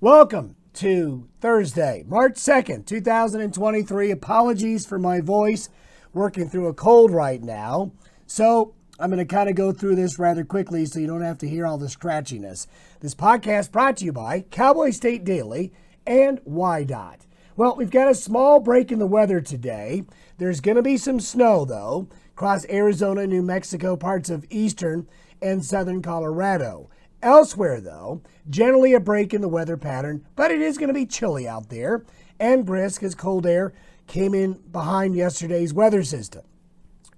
Welcome to Thursday, March 2nd, 2023. Apologies for my voice, working through a cold right now. So I'm going to kind of go through this rather quickly so you don't have to hear all the scratchiness. This podcast brought to you by Cowboy State Daily and WYDOT. Well, we've got a small break in the weather today. There's going to be some snow, though, across Arizona, New Mexico, parts of eastern and southern Colorado. Elsewhere, though, generally a break in the weather pattern, but it is going to be chilly out there and brisk as cold air came in behind yesterday's weather system.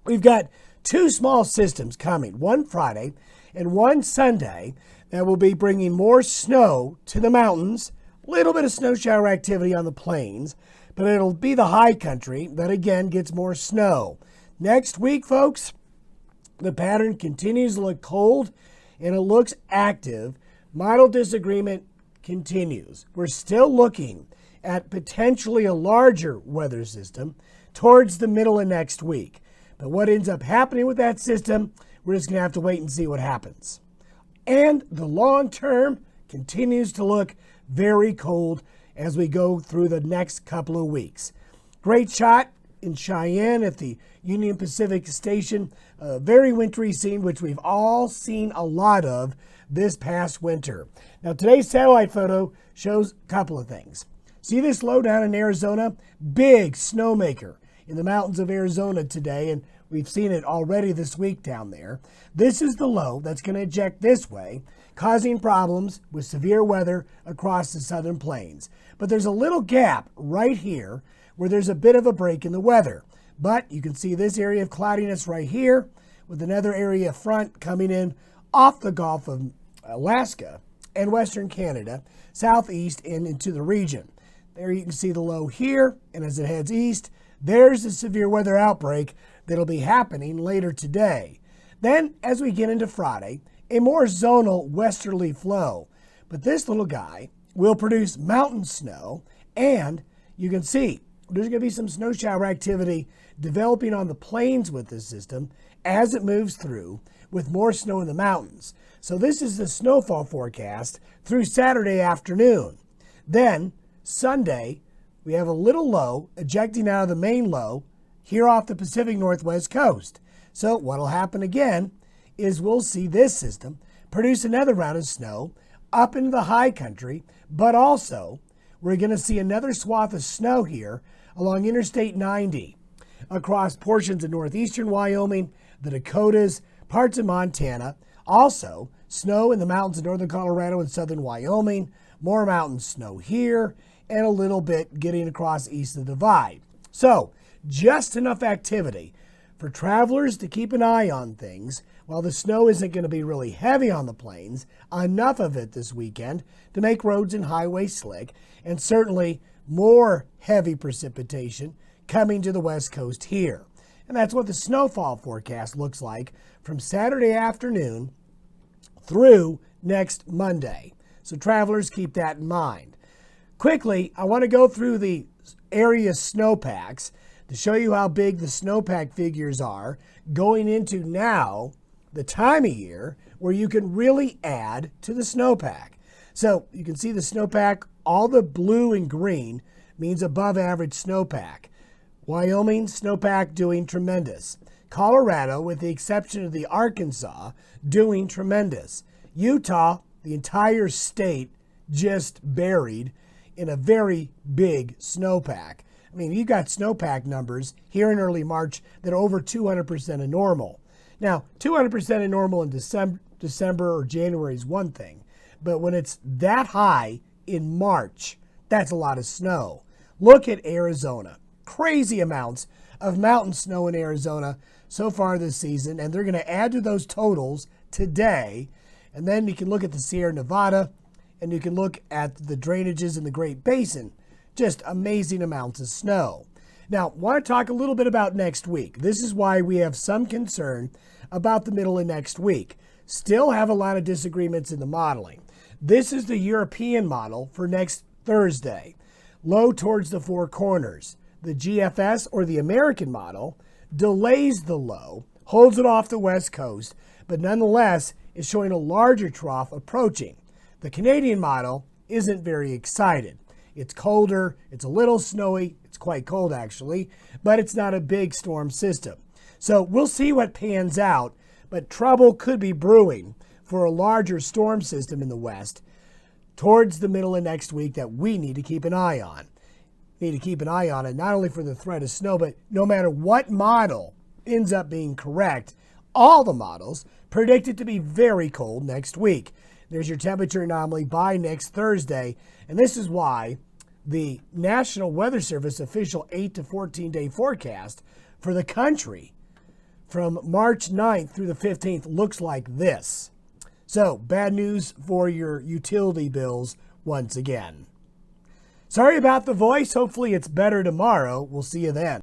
We've got two small systems coming, one Friday and one Sunday, that will be bringing more snow to the mountains, a little bit of snow shower activity on the plains, but it'll be the high country that again gets more snow. Next week, folks, the pattern continues to look cold and it looks active. Model disagreement continues. We're still looking at potentially a larger weather system towards the middle of next week. But what ends up happening with that system, we're just going to have to wait and see what happens. And the long term continues to look very cold as we go through the next couple of weeks. Great shot in Cheyenne at the Union Pacific Station. A very wintry scene, which we've all seen a lot of this past winter. Now, today's satellite photo shows a couple of things. See this low down in Arizona? Big snowmaker in the mountains of Arizona today, and we've seen it already this week down there. This is the low that's going to eject this way, causing problems with severe weather across the southern plains. But there's a little gap right here where there's a bit of a break in the weather. But you can see this area of cloudiness right here with another area front coming in off the Gulf of Alaska and Western Canada, southeast and into the region. There you can see the low here, and as it heads east, there's a severe weather outbreak that'll be happening later today. Then, as we get into Friday, a more zonal westerly flow. But this little guy will produce mountain snow, and you can see there's going to be some snow shower activity developing on the plains with this system as it moves through with more snow in the mountains. So this is the snowfall forecast through Saturday afternoon. Then Sunday, we have a little low ejecting out of the main low here off the Pacific Northwest coast. So what'll happen again is we'll see this system produce another round of snow up into the high country, but also we're going to see another swath of snow here along Interstate 90 across portions of northeastern Wyoming, the Dakotas, parts of Montana. Also, snow in the mountains of northern Colorado and southern Wyoming, more mountain snow here, and a little bit getting across east of the Divide. So, just enough activity for travelers to keep an eye on things. While the snow isn't going to be really heavy on the plains, enough of it this weekend to make roads and highways slick, and certainly more heavy precipitation coming to the west coast here. And that's what the snowfall forecast looks like from Saturday afternoon through next Monday. So travelers, keep that in mind. Quickly, I want to go through the area snowpacks to show you how big the snowpack figures are going into now the time of year where you can really add to the snowpack. So you can see the snowpack, all the blue and green means above average snowpack. Wyoming snowpack doing tremendous. Colorado, with the exception of the Arkansas, doing tremendous. Utah, the entire state just buried in a very big snowpack. I mean, you've got snowpack numbers here in early March that are over 200% of normal. Now, 200% of normal in December or January is one thing, but when it's that high in March, that's a lot of snow. Look at Arizona. Crazy amounts of mountain snow in Arizona so far this season, and they're going to add to those totals today. And then you can look at the Sierra Nevada, and you can look at the drainages in the Great Basin. Just amazing amounts of snow. Now, I want to talk a little bit about next week. This is why we have some concern about the middle of next week. Still have a lot of disagreements in the modeling. This is the European model for next Thursday. Low towards the four corners. The GFS, or the American model, delays the low, holds it off the west coast, but nonetheless is showing a larger trough approaching. The Canadian model isn't very excited. It's colder, it's a little snowy, it's quite cold actually, but it's not a big storm system. So we'll see what pans out, but trouble could be brewing for a larger storm system in the west towards the middle of next week that we need to keep an eye on. Need to keep an eye on it, not only for the threat of snow, but no matter what model ends up being correct, all the models predict it to be very cold next week. There's your temperature anomaly by next Thursday, and this is why the National Weather Service official 8 to 14 day forecast for the country from March 9th through the 15th looks like this. So, bad news for your utility bills once again. Sorry about the voice. Hopefully it's better tomorrow. We'll see you then.